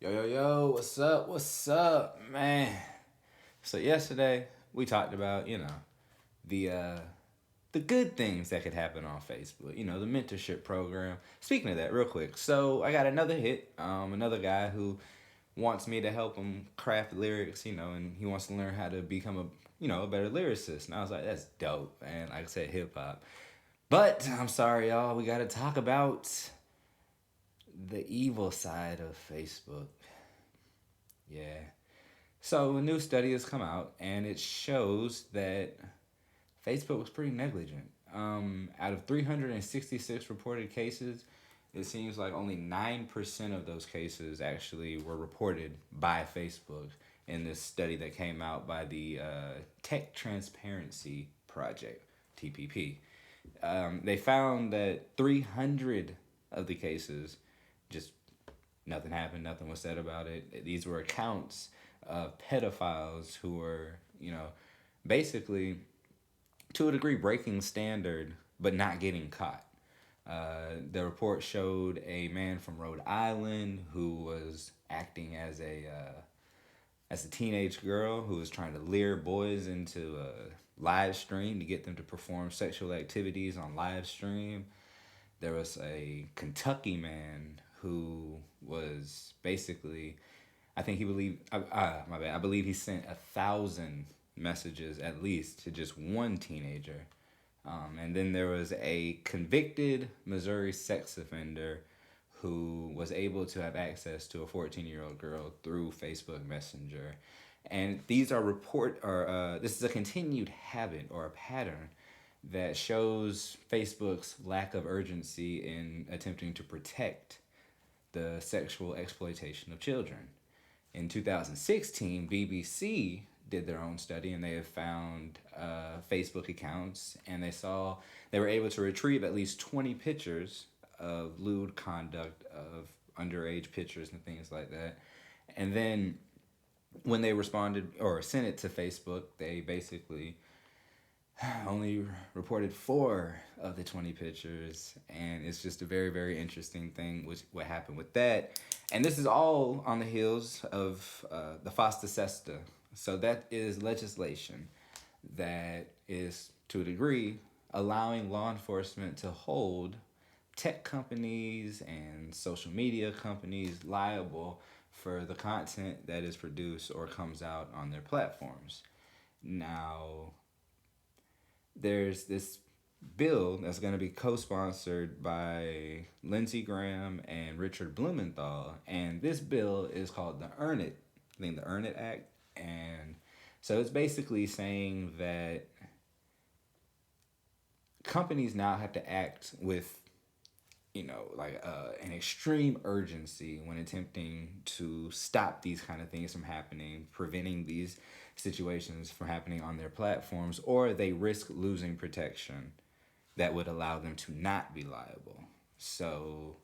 Yo, what's up? What's up, man? So yesterday we talked about, the uh the good things that could happen on Facebook, the mentorship program. Speaking of that, real quick. So I got another hit, another guy who wants me to help him craft lyrics, and he wants to learn how to become a better lyricist. And I was like, that's dope, and like I said, hip hop. But I'm sorry, y'all, we got to talk about the evil side of Facebook. Yeah. So a new study has come out, and it shows that Facebook was pretty negligent. Out of 366 reported cases, it seems like only 9% of those cases actually were reported by Facebook in this study that came out by the Tech Transparency Project, TPP. They found that 300 of the cases just nothing happened, nothing was said about it. These were accounts of pedophiles who were, basically to a degree breaking standard but not getting caught. The report showed a man from Rhode Island who was acting as a teenage girl who was trying to lure boys into a live stream to get them to perform sexual activities on live stream. There was a Kentucky man who was basically, I think he believed, my bad, I believe he sent 1,000 messages at least to just one teenager. And then there was a convicted Missouri sex offender who was able to have access to a 14-year-old girl through Facebook Messenger. And these are this is a continued habit or a pattern that shows Facebook's lack of urgency in attempting to protect the sexual exploitation of children. In 2016, BBC did their own study and they have found Facebook accounts, and they were able to retrieve at least 20 pictures of lewd conduct of underage pictures and things like that. And then when they responded or sent it to Facebook, they basically only reported 4 of the 20 pictures, and it's just a very, very interesting thing what happened with that. And this is all on the heels of the FOSTA SESTA. So that is legislation that is, to a degree, allowing law enforcement to hold tech companies and social media companies liable for the content that is produced or comes out on their platforms. Now, there's this bill that's going to be co-sponsored by Lindsey Graham and Richard Blumenthal, and this bill is called the Earn It, I think the Earn It Act, and so it's basically saying that companies now have to act with an extreme urgency when attempting to stop these kind of things from happening, preventing these situations from happening on their platforms, or they risk losing protection that would allow them to not be liable. So,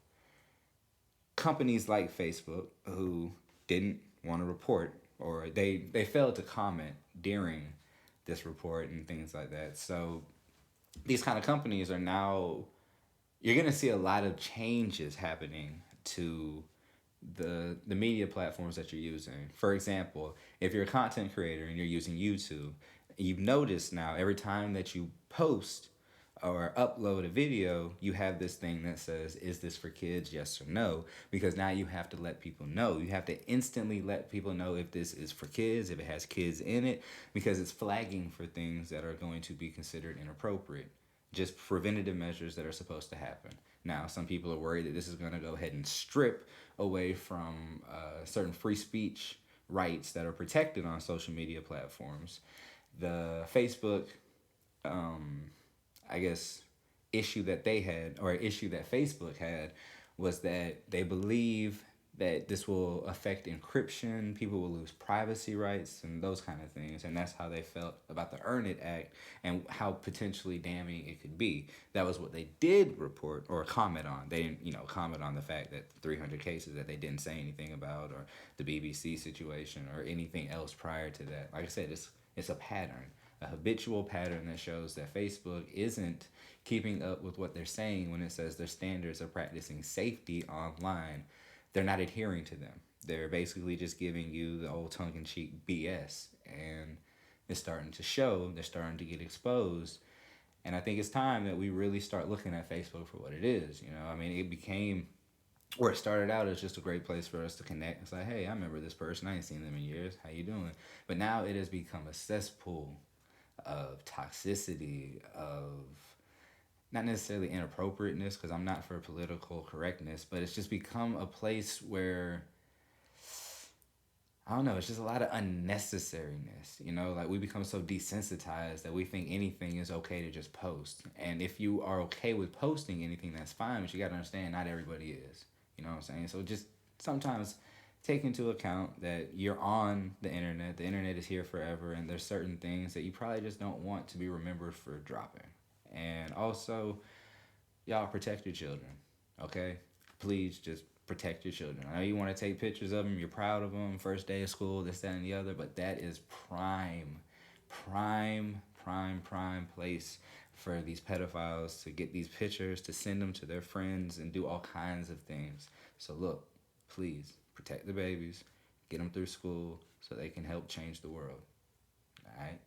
companies like Facebook, who didn't want to report, or they failed to comment during this report and things like that. So, these kind of companies are now, you're going to see a lot of changes happening to the media platforms that you're using. For example, if you're a content creator and you're using YouTube, you've noticed now every time that you post or upload a video, you have this thing that says, is this for kids, yes or no? Because now you have to let people know. You have to instantly let people know if this is for kids, if it has kids in it, because it's flagging for things that are going to be considered inappropriate. Just preventative measures that are supposed to happen. Now, some people are worried that this is going to go ahead and strip away from certain free speech rights that are protected on social media platforms. The Facebook, I guess, issue that they had, or issue that Facebook had, was that they believe that this will affect encryption, people will lose privacy rights, and those kind of things. And that's how they felt about the Earn It Act and how potentially damning it could be. That was what they did report or comment on. They didn't, comment on the fact that 300 cases that they didn't say anything about, or the BBC situation, or anything else prior to that. Like I said, it's a pattern, a habitual pattern that shows that Facebook isn't keeping up with what they're saying when it says their standards of practicing safety online. They're not adhering to them. They're basically just giving you the old tongue in cheek BS. And it's starting to show, they're starting to get exposed. And I think it's time that we really start looking at Facebook for what it is. I mean, it became where it started out as just a great place for us to connect. It's like, hey, I remember this person. I ain't seen them in years. How you doing? But now it has become a cesspool of toxicity, of not necessarily inappropriateness, because I'm not for political correctness, but it's just become a place where I don't know, it's just a lot of unnecessariness, like we become so desensitized that we think anything is okay to just post. And if you are okay with posting anything, that's fine, but you got to understand not everybody is. You know what I'm saying? So just sometimes take into account that you're on the internet. The internet is here forever, and there's certain things that you probably just don't want to be remembered for dropping. And also, y'all protect your children, okay? Please just protect your children. I know you want to take pictures of them, you're proud of them, first day of school, this, that, and the other, but that is prime place for these pedophiles to get these pictures, to send them to their friends, and do all kinds of things. So, look, please protect the babies, get them through school so they can help change the world. All right?